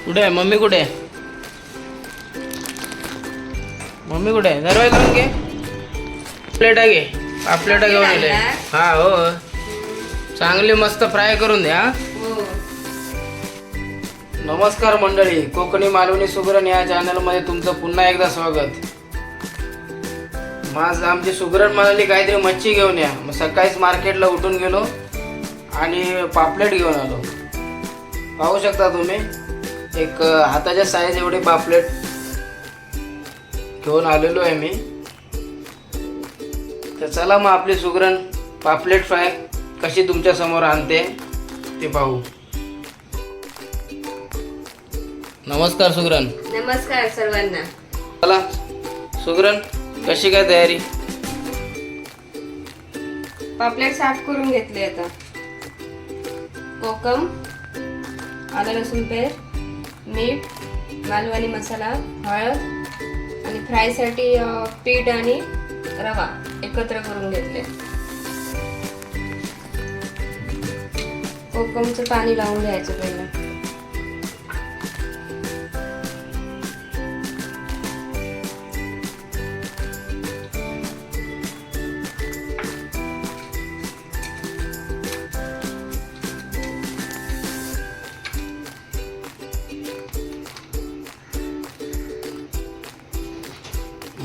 कुठे आहे मम्मी? कुठे आहे मम्मी? कुठे आहे? दरवाजा लावून घे. प्लेटा घे. पापलेटा घेऊन आले. हा हो, चांगली मस्त फ्राय करून द्या. नमस्कार मंडळी, कोकणी मालवणी सुगरण या चॅनलमध्ये तुमचं पुन्हा एकदा स्वागत. माझ आमची सुगरण म्हणाली काहीतरी मच्छी घेऊन या. मग सकाळीच मार्केटला उठून गेलो आणि पापलेट घेऊन आलो. पाहू शकता तुम्ही, एक हाताच्या साईज एवढे पापलेट घेऊन आलेलो आहे मी. तर चला मग आपली सुगरण पापलेट फ्राय कशी तुमच्या समोर आणते ते पाहू. नमस्कार सुगरण. नमस्कार सर्वांना. चला सुगरण, कशी काय तयारी? पापलेट साफ करून घेतले. आता कोकम, आलं लसूण पेस्ट, मीठ, मालवणी मसाला, हळद आणि फ्रायसाठी पीठ आणि रवा एकत्र करून घेतले. कोकमचं पाणी लावून घ्यायचं पहिलं.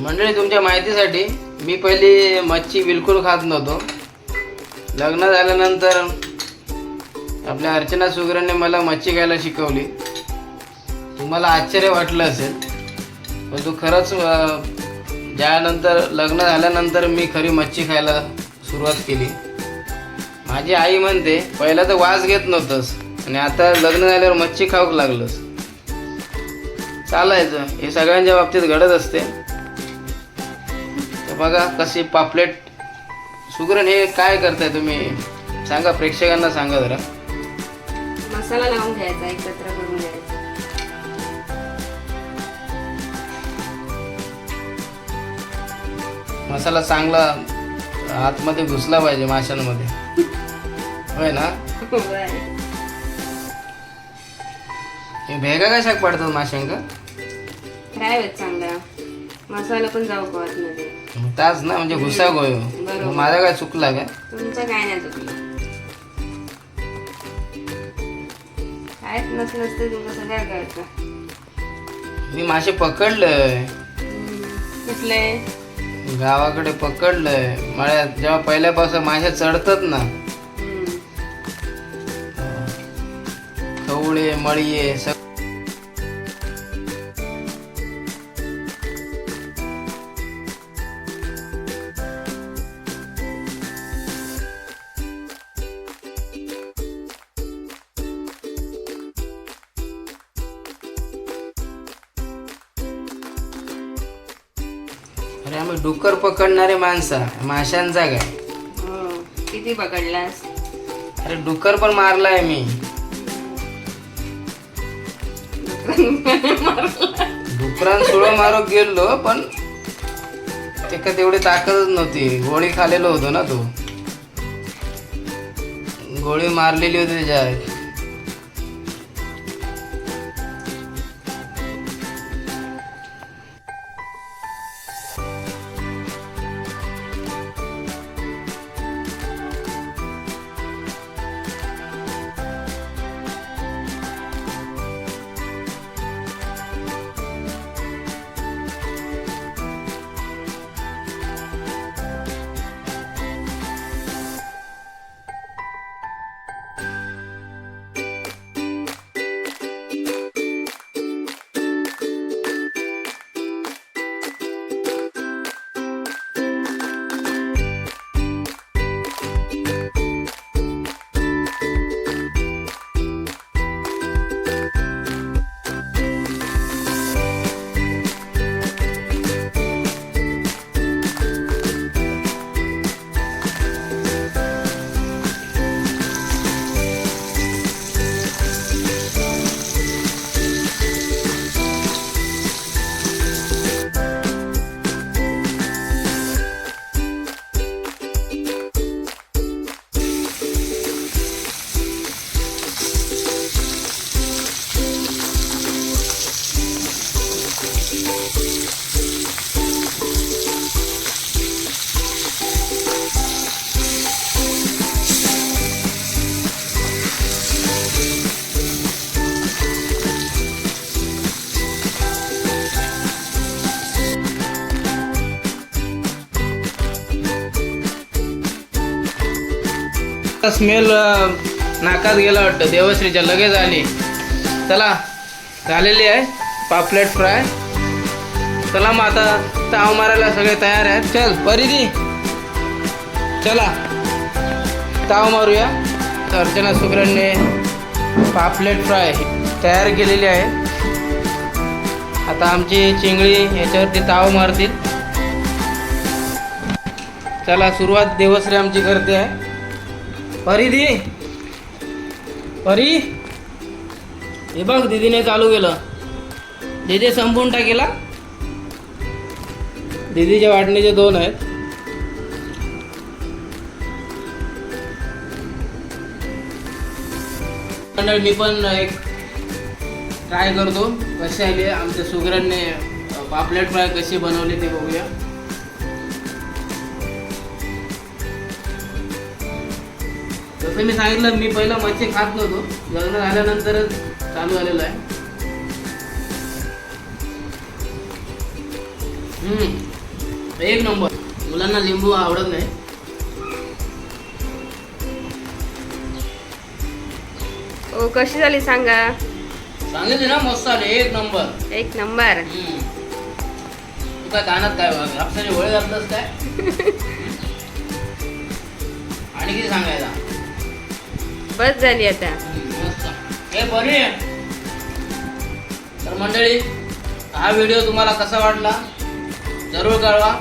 मंडळी, तुमच्या माहितीसाठी मी पहिली मच्छी बिलकुल खात नव्हतो. लग्न झाल्यानंतर आपल्या अर्चना सुगरणने मला मच्छी खायला शिकवली. तुम्हाला आश्चर्य वाटलं असेल, पण तू खरंच ज्यानंतर लग्न झाल्यानंतर मी खरी मच्छी खायला सुरुवात केली. माझी आई म्हणते पहिला तर वास घेत नव्हतंस आणि आता लग्न झाल्यावर मच्छी खाऊक लागलंस. चालायचं, हे सगळ्यांच्या बाबतीत घडत असते. बघा कशी पापलेट. सुगरण, हे काय करताय तुम्ही? सांगा, प्रेक्षकांना सांगा जरा. मसाला लावून घ्यायचा, एकत्र करून घ्यायचा. मसाला चांगला आतमध्ये घुसला पाहिजे माशांमध्ये, होय ना? हे भेगा कशाक पडतात माशांका? फ्राय होत चांगला, मसाला पण जाऊ का आतमध्ये. ताच ना, म्हणजे घुसा गोय. माझा काय चुकला का? तुमचं काय नाही चुकलं. काय नसते तुमचं सगळ्या कळतं. मी मासे पकडलंय. कुठले? गावाकडे पकडलंय मळ्यात. जेव्हा पहिल्यापासून मासे चढतात ना, खवळे मळीये अरे आम्ही डुक्कर पकडणारे माणसा, माशांचा काय? किती पकडलास? अरे डुक्कर पण मारलाय मी. डुकरांसुळं मारू गेलो, पण ते का तेवढी ताकदच नव्हती. गोळी खालेलो होतो ना, तो गोळी मारलेली होती त्याच्यात. स्मेल नाकात गेला वाटतं देवश्रीच्या, लगेच आली. चला झालेली आहे पापलेट फ्राय. चला मग आता ताव मारायला सगळे तयार आहेत. चल परिधी, चला ताव मारूया. अर्चना सुगरणने पापलेट फ्राय तयार केलेली आहे. आता आमची चिंगळी याच्यावरती ताव मारतील. चला सुरुवात देवश्री आमची करते आहे. परिधी, परी, हे बघ दीदीने चालू केलं. दीदी संपून टाकेला. दीदीच्या वाटणीचे 2 आहेत. मी पण एक ट्राय करतो कशी आली आहे. आमच्या सुगरणने पापलेट फ्राय कशी बनवली ते बघूया. जसं मी सांगितलं, मी पहिलं मच्छी खात नव्हतो, लग्न झाल्यानंतरच चालू झालेलं आहे. एक नंबर. मुलांना लिंबू आवडत नाही. ओ कशी झाली सांगा. सांगितले ना, मस्त आले, एक नंबर. एक नंबर. तू काय कानात काय आपल्याला गोळे घातलंस काय? आणि किती सांगायला? बस झाली आता. मस्त. हे बरी. तर मंडळी, हा व्हिडिओ तुम्हाला कसा वाटला जरूर कळवा.